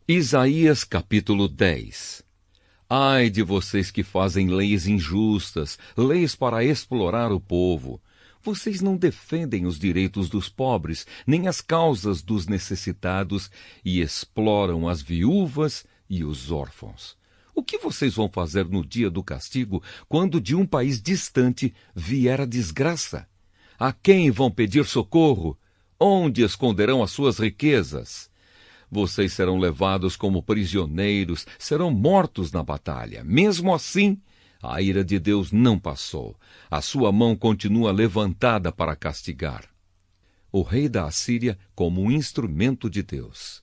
Isaías capítulo 10. Ai de vocês que fazem leis injustas, leis para explorar o povo. Vocês não defendem os direitos dos pobres, nem as causas dos necessitados, e exploram as viúvas e os órfãos. O que vocês vão fazer no dia do castigo, quando de um país distante vier a desgraça? A quem vão pedir socorro? Onde esconderão as suas riquezas? Vocês serão levados como prisioneiros, serão mortos na batalha. Mesmo assim, a ira de Deus não passou. A sua mão continua levantada para castigar. O rei da Assíria como um instrumento de Deus.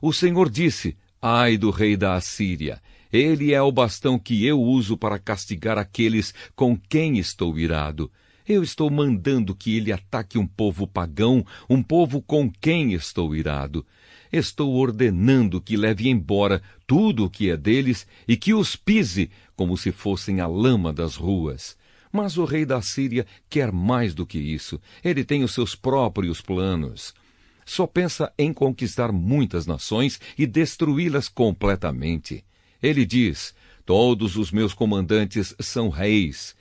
O Senhor disse: ai do rei da Assíria! Ele é o bastão que eu uso para castigar aqueles com quem estou irado. Eu estou mandando que ele ataque um povo pagão, um povo com quem estou irado. Estou ordenando que leve embora tudo o que é deles e que os pise como se fossem a lama das ruas. Mas o rei da Síria quer mais do que isso. Ele tem os seus próprios planos. Só pensa em conquistar muitas nações e destruí-las completamente. Ele diz: todos os meus comandantes são reis.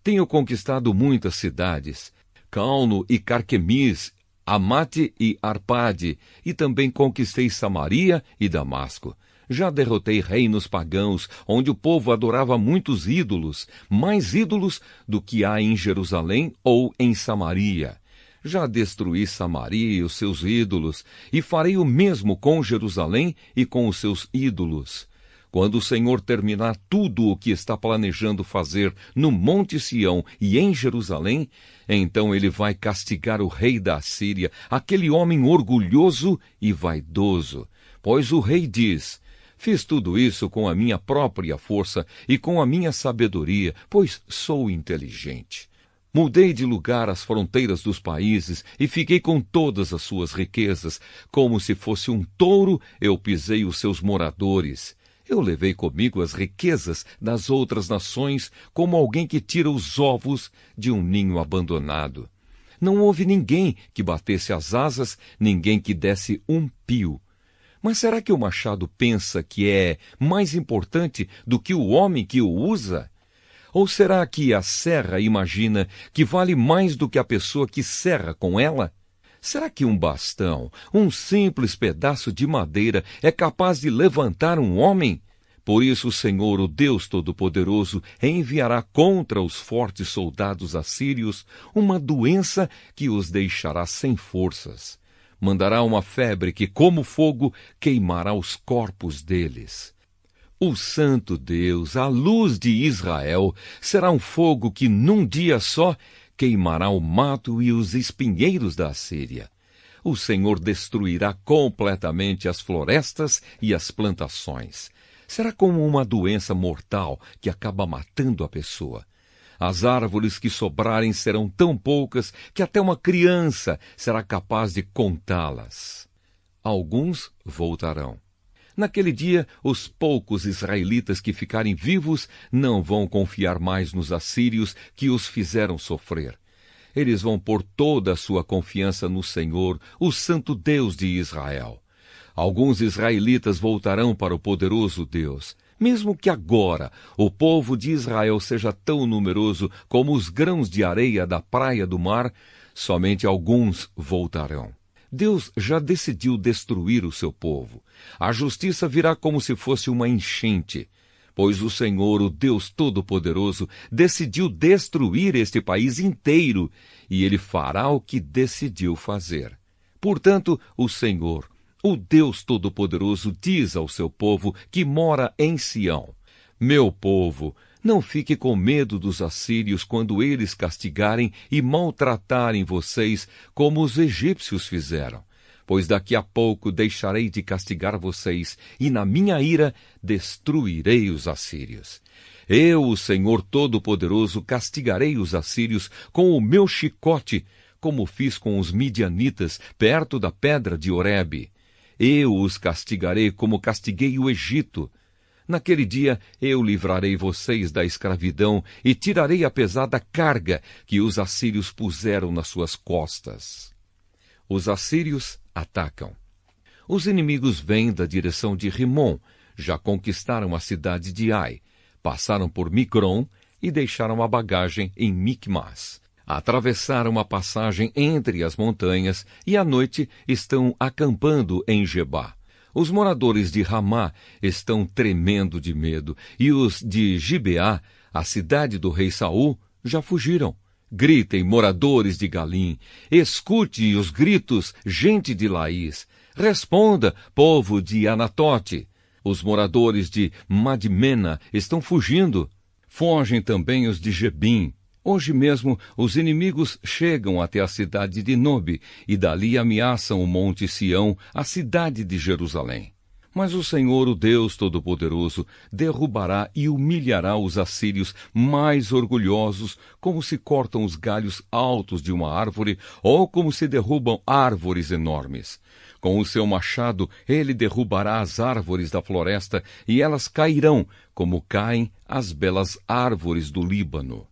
Tenho conquistado muitas cidades, Calno e Carquemis, Amate e Arpade, e também conquistei Samaria e Damasco. Já derrotei reinos pagãos, onde o povo adorava muitos ídolos, mais ídolos do que há em Jerusalém ou em Samaria. Já destruí Samaria e os seus ídolos, e farei o mesmo com Jerusalém e com os seus ídolos. Quando o Senhor terminar tudo o que está planejando fazer no Monte Sião e em Jerusalém, então ele vai castigar o rei da Assíria, aquele homem orgulhoso e vaidoso. Pois o rei diz: fiz tudo isso com a minha própria força e com a minha sabedoria, pois sou inteligente. Mudei de lugar as fronteiras dos países e fiquei com todas as suas riquezas. Como se fosse um touro, eu pisei os seus moradores. Eu levei comigo as riquezas das outras nações, como alguém que tira os ovos de um ninho abandonado. Não houve ninguém que batesse as asas, ninguém que desse um pio. Mas será que o machado pensa que é mais importante do que o homem que o usa? Ou será que a serra imagina que vale mais do que a pessoa que serra com ela? Será que um bastão, um simples pedaço de madeira, é capaz de levantar um homem? Por isso o Senhor, o Deus Todo-Poderoso, enviará contra os fortes soldados assírios uma doença que os deixará sem forças. Mandará uma febre que, como fogo, queimará os corpos deles. O Santo Deus, a luz de Israel, será um fogo que, num dia só, queimará o mato e os espinheiros da Assíria. O Senhor destruirá completamente as florestas e as plantações. Será como uma doença mortal que acaba matando a pessoa. As árvores que sobrarem serão tão poucas que até uma criança será capaz de contá-las. Alguns voltarão. Naquele dia, os poucos israelitas que ficarem vivos não vão confiar mais nos assírios que os fizeram sofrer. Eles vão pôr toda a sua confiança no Senhor, o Santo Deus de Israel. Alguns israelitas voltarão para o poderoso Deus. Mesmo que agora o povo de Israel seja tão numeroso como os grãos de areia da praia do mar, somente alguns voltarão. Deus já decidiu destruir o seu povo. A justiça virá como se fosse uma enchente, pois o Senhor, o Deus Todo-Poderoso, decidiu destruir este país inteiro, e ele fará o que decidiu fazer. Portanto, o Senhor, o Deus Todo-Poderoso, diz ao seu povo que mora em Sião: meu povo, não fique com medo dos assírios quando eles castigarem e maltratarem vocês como os egípcios fizeram. Pois daqui a pouco deixarei de castigar vocês e na minha ira destruirei os assírios. Eu, o Senhor Todo-Poderoso, castigarei os assírios com o meu chicote, como fiz com os midianitas perto da pedra de Horebe. Eu os castigarei como castiguei o Egito. Naquele dia eu livrarei vocês da escravidão e tirarei a pesada carga que os assírios puseram nas suas costas. Os assírios atacam. Os inimigos vêm da direção de Rimom, já conquistaram a cidade de Ai, passaram por Micron e deixaram a bagagem em Micmas. Atravessaram a passagem entre as montanhas e à noite estão acampando em Gebá. Os moradores de Ramá estão tremendo de medo, e os de Gibeá, a cidade do rei Saul, já fugiram. Gritem, moradores de Galim, escute os gritos, gente de Laís. Responda, povo de Anatote. Os moradores de Madmena estão fugindo. Fogem também os de Gebim. Hoje mesmo os inimigos chegam até a cidade de Nobe e dali ameaçam o monte Sião, a cidade de Jerusalém. Mas o Senhor, o Deus Todo-Poderoso, derrubará e humilhará os assírios mais orgulhosos, como se cortam os galhos altos de uma árvore ou como se derrubam árvores enormes. Com o seu machado ele derrubará as árvores da floresta e elas cairão, como caem as belas árvores do Líbano.